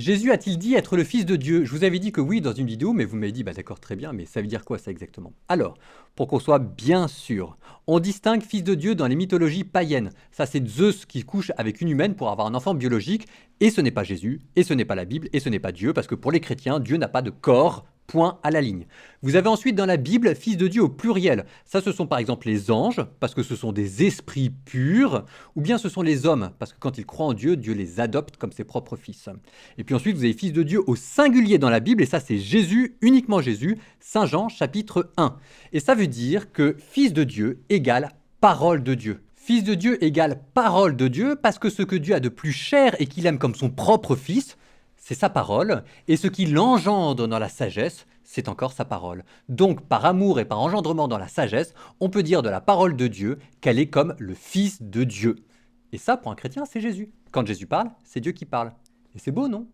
Jésus a-t-il dit être le Fils de Dieu? Je vous avais dit que oui dans une vidéo, mais vous m'avez dit, bah d'accord, très bien, mais ça veut dire quoi ça exactement? Alors, pour qu'on soit bien sûr, on distingue Fils de Dieu dans les mythologies païennes. Ça, c'est Zeus qui couche avec une humaine pour avoir un enfant biologique, et ce n'est pas Jésus, et ce n'est pas la Bible, et ce n'est pas Dieu, parce que pour les chrétiens, Dieu n'a pas de corps. Point à la ligne. Vous avez ensuite dans la Bible Fils de Dieu au pluriel. Ça, ce sont par exemple les anges, parce que ce sont des esprits purs, ou bien ce sont les hommes, parce que quand ils croient en Dieu, Dieu les adopte comme ses propres fils. Et puis ensuite, vous avez Fils de Dieu au singulier dans la Bible, et ça c'est Jésus, uniquement Jésus, Saint Jean chapitre 1. Et ça veut dire que Fils de Dieu égale parole de Dieu. Fils de Dieu égale parole de Dieu, parce que ce que Dieu a de plus cher et qu'il aime comme son propre fils, c'est sa parole, et ce qui l'engendre dans la sagesse, c'est encore sa parole. Donc, par amour et par engendrement dans la sagesse, on peut dire de la parole de Dieu qu'elle est comme le Fils de Dieu. Et ça, pour un chrétien, c'est Jésus. Quand Jésus parle, c'est Dieu qui parle. Et c'est beau, non?